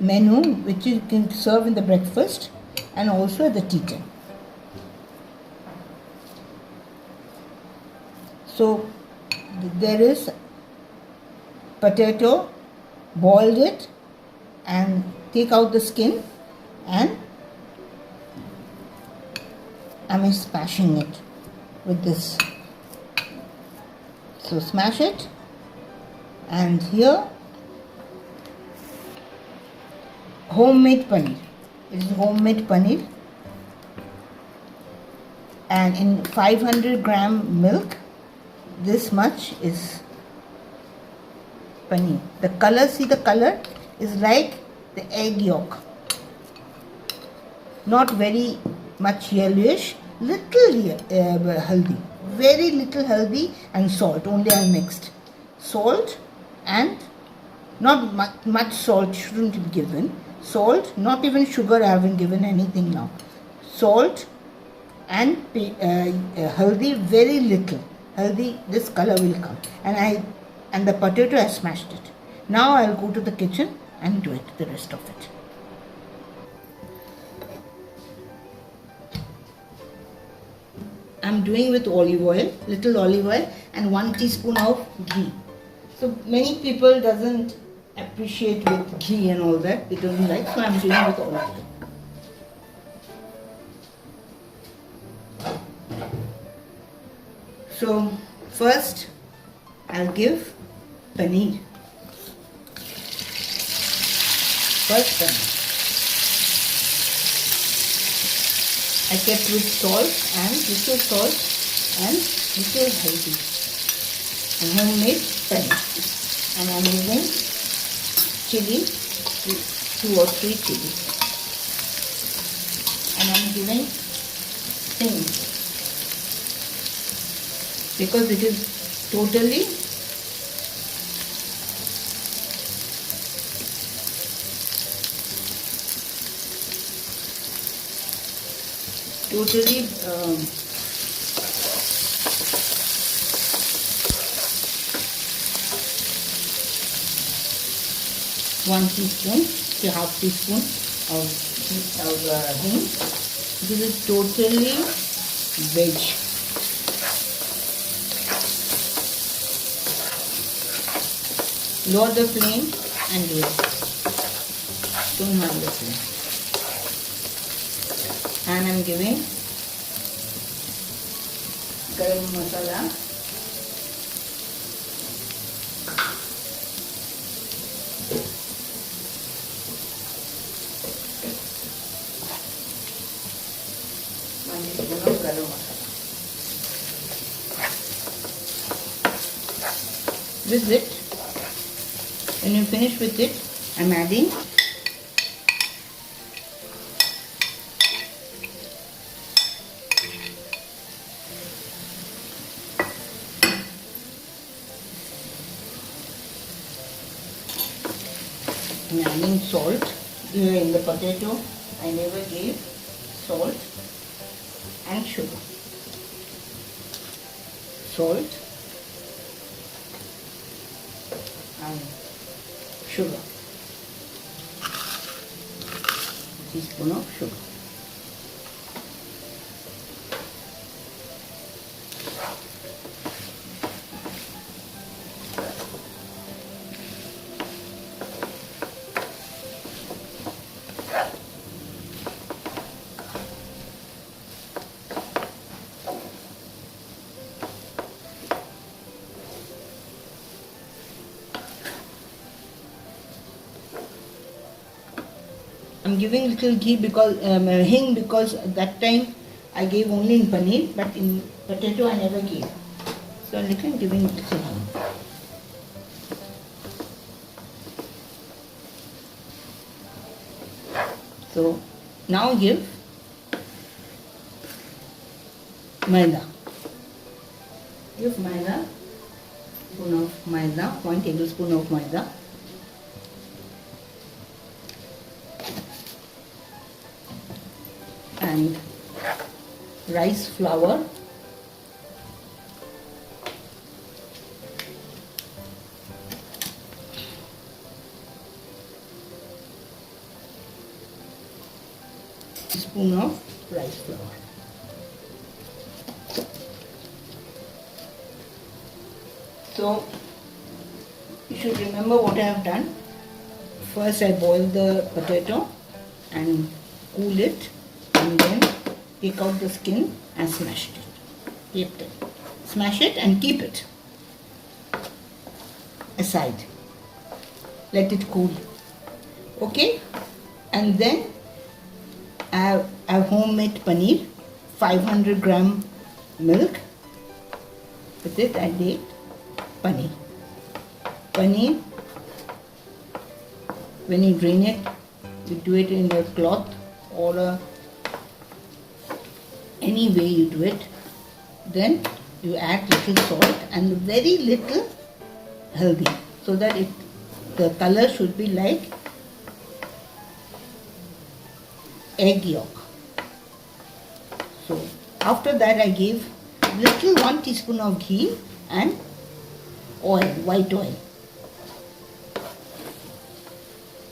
menu which you can serve in the breakfast and also at the tea time. So there is potato, boiled it and take out the skin, and I'm smashing it with this. So smash it, and here homemade paneer. It is homemade paneer, and in 500 gram milk, this much is paneer. The color, see the color is like the egg yolk, not very much yellowish, little healthy, very little healthy, and salt only I mixed. Salt and not much salt shouldn't be given. Salt, not even sugar I haven't given anything now. Salt and healthy, very little healthy, this color will come. And the potato I smashed it. Now I'll go to the kitchen and do it, the rest of it. I'm doing with olive oil, little olive oil and 1 teaspoon of ghee. So many people doesn't appreciate with ghee and all that, they don't like, so I'm doing with olive oil. So first I'll give paneer. First paneer. I kept with salt and little healthy and homemade paneer. And I'm using chili, 2 or 3 chilies. And I'm giving sing because it is totally one teaspoon to half teaspoon of hing. This is totally veg. Lower the flame and do it. Don't have the flame. And I'm giving garam masala. With it, when you finish with it, I'm adding salt. Here in the potato, I never gave salt and sugar. Salt and sugar. A teaspoon of sugar. I'm giving little ghee because hing because at that time I gave only in paneer, but in potato I never gave. So little giving little hing. So now give maida. Give maida, spoon of maida, 1 tablespoon of maida. And rice flour, teaspoon of rice flour. So you should remember what I have done. First I boil the potato and cool it, and then take out the skin and smash it. Keep it. Smash it and keep it aside. Let it cool. Okay? And then I have homemade paneer, 500 gram milk. With it I did paneer. Paneer, when you drain it, you do it in a cloth or any way you do it. Then you add little salt and very little haldi, so that the color should be like egg yolk. So after that I gave little 1 teaspoon of ghee and oil, white oil,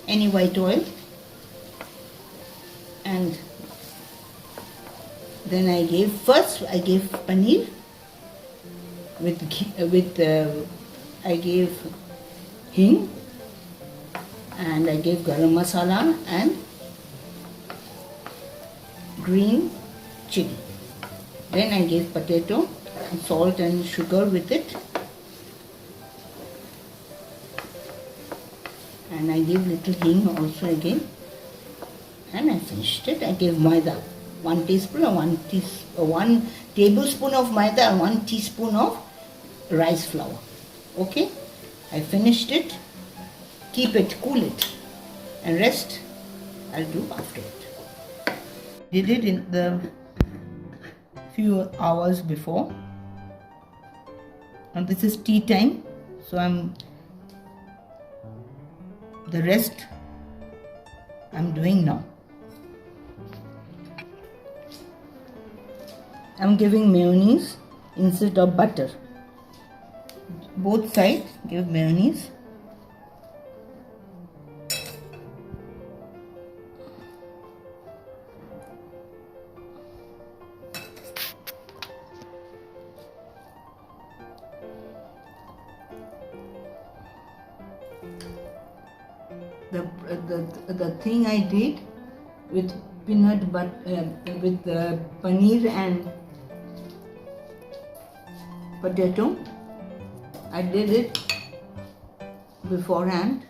any white oil, and then I gave paneer with ghee, I gave hing, and I gave garam masala and green chili. Then I gave potato and salt and sugar with it, and I gave little hing also again, and I finished it. I gave maida, 1 teaspoon or 1 tablespoon of maida and 1 teaspoon of rice flour. Okay, I finished it. Keep it, cool it, and rest I'll do after it. Did it in the few hours before, and this is tea time, so the rest I'm doing now. I'm giving mayonnaise instead of butter. Both sides give mayonnaise. The thing I did with peanut butter, with the paneer and potato, I did it beforehand.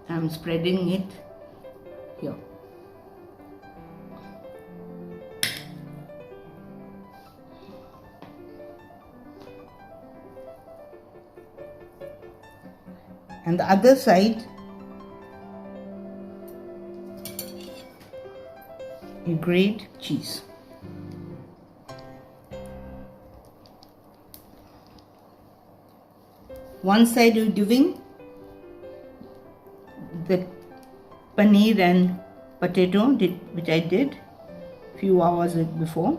I'm spreading it here. And the other side, you grate cheese. One side you're giving the paneer and potato, which I did few hours before.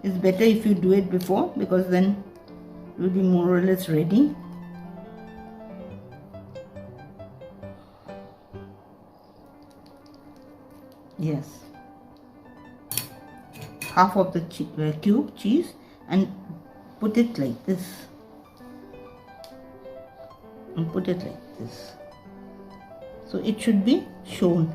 It's better if you do it before, because then it will be more or less ready. Yes, half of the cube cheese, and put it like this, and put it like this, so it should be shown.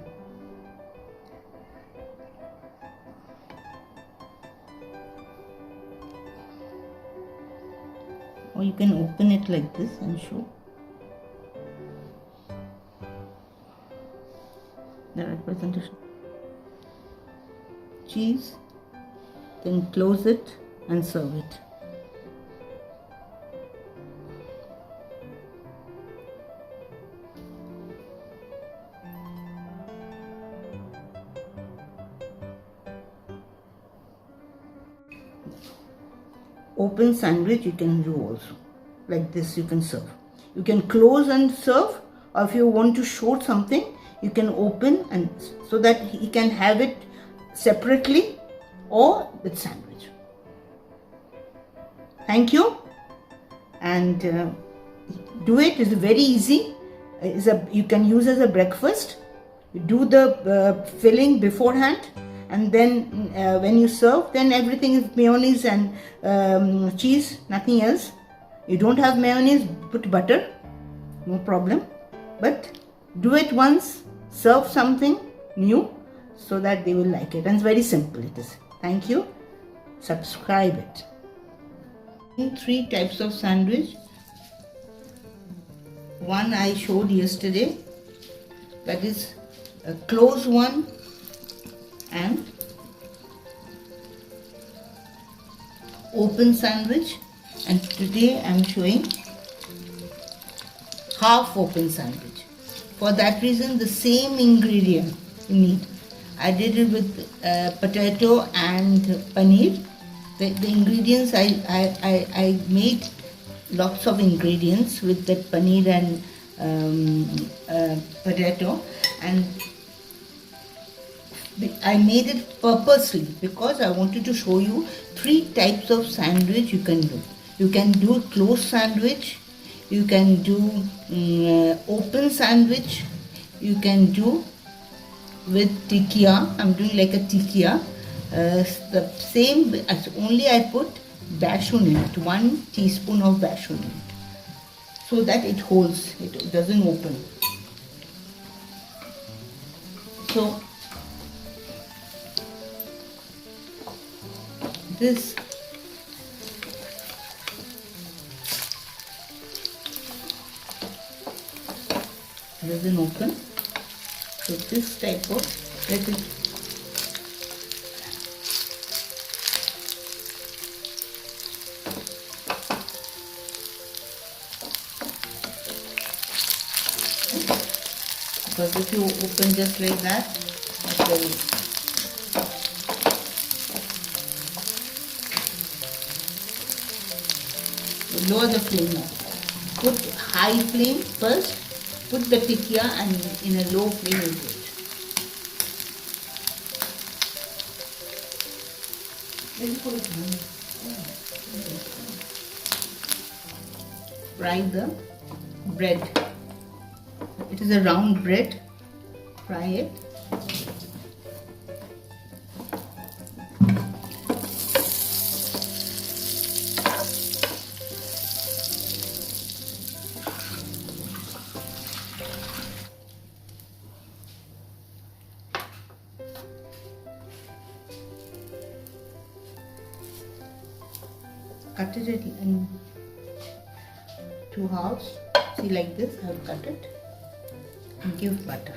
Or you can open it like this and show the representation. Cheese, then close it and serve it. Open sandwich you can do also, like this you can serve. You can close and serve, or if you want to show something, you can open, and so that he can have it separately or with sandwich. Thank you, and do it. It's very easy. you can use as a breakfast. Do the filling beforehand, and then when you serve, then everything is mayonnaise and cheese, nothing else. You don't have mayonnaise, put butter, no problem. But do it once, serve something new so that they will like it. And it's very simple it is. Thank you. Subscribe it. 3 types of sandwich. One I showed yesterday, that is a closed one, and open sandwich. And today I am showing half open sandwich. For that reason, the same ingredient you need. I did it with potato and paneer. The ingredients, I made lots of ingredients with that paneer and potato, and I made it purposely because I wanted to show you 3 types of sandwich you can do. You can do closed sandwich, you can do open sandwich, you can do with tikka. I'm doing like a tikka. The same, only I put bashun in it, 1 teaspoon of bashun in it, so that it holds, it doesn't open. So this doesn't open, so this type of, let it, because if you open just like that, lower the flame now. Put high flame first, put the tikka and in a low flame into it. Fry the bread. It is a round bread. Fry it. Cut it in 2 halves. See, like this, I have cut it. And give butter.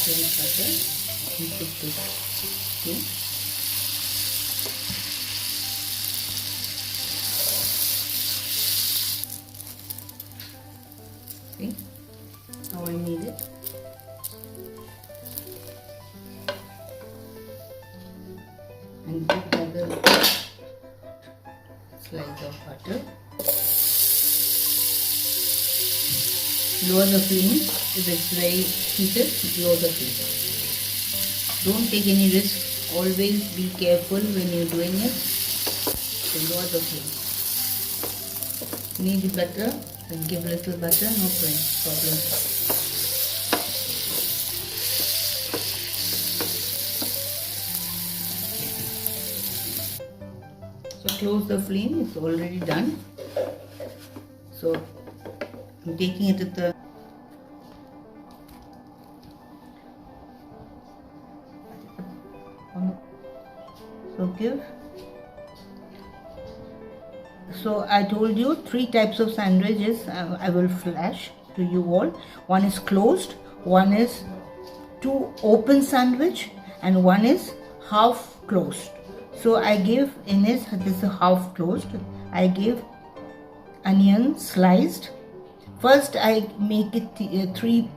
Give butter and put this in. See how I made it? And give another slice of butter. Lower the flame. If it's very heated, lower the flame. Don't take any risk. Always be careful when you're doing it. So lower the flame. Need butter, then give a little butter, no problem. So close the flame, it's already done. So I'm taking it at the So I told you 3 types of sandwiches I will flash to you all. One is closed, one is 2 open sandwich, and one is half closed. So I give in this is a half closed. I give onion sliced. First I make it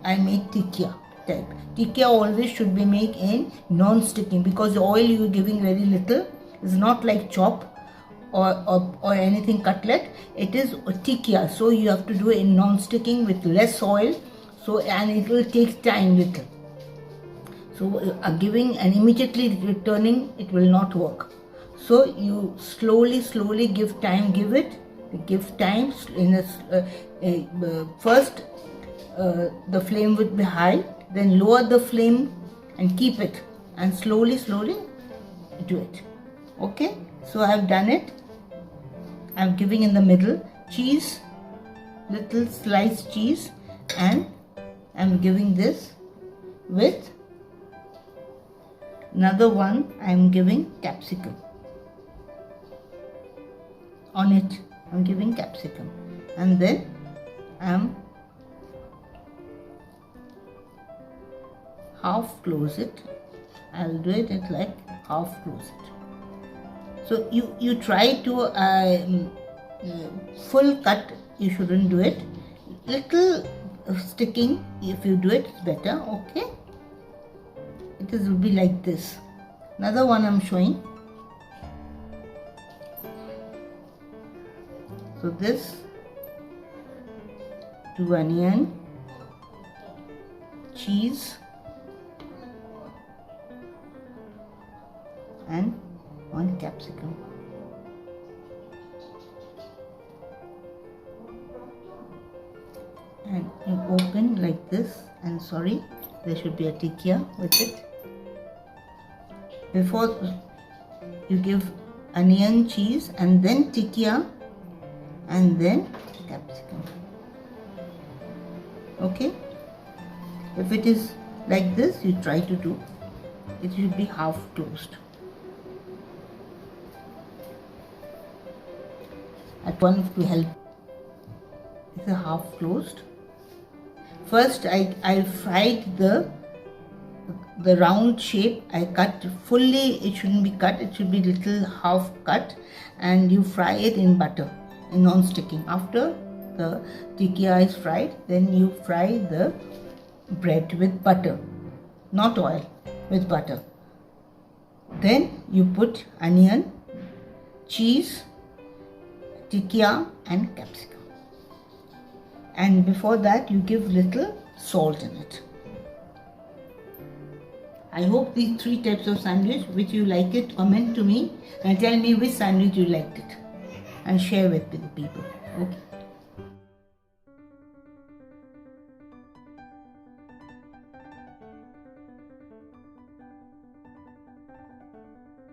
I make tikka type. Tikka always should be made in non-sticking, because the oil you are giving very little. It's not like chop or anything cutlet. It is tikka, so you have to do it in non-sticking with less oil. So, and it will take time little. So giving and immediately returning, it will not work. So you slowly give time, give it Give time. First, the flame would be high, then lower the flame and keep it, and slowly do it. Okay, so I have done it. I am giving in the middle cheese, little sliced cheese, and I am giving this with another one. I am giving capsicum on it. I am giving capsicum, and then I am half close it. I'll do it like half close it. So you try to full cut. You shouldn't do it. Little sticking. If you do it, it's better. Okay. It will be like this. Another one I'm showing. So this, 2 onion, cheese, and 1 capsicum. And you open like this, and sorry, there should be a tikka with it. Before you give onion, cheese, and then tikka, and then capsicum. Okay, if it is like this, you try to do, it should be half closed. At one to help, it's a half closed. First I fried the round shape. I cut fully. It shouldn't be cut, it should be little half cut, and you fry it in butter, in non-sticking. After the tikka is fried, then you fry the bread with butter, not oil, with butter. Then you put onion, cheese, tikka and capsicum. And before that you give little salt in it. I hope these 3 types of sandwich, which you like it, comment to me and tell me which sandwich you liked it, and share with the people. Okay.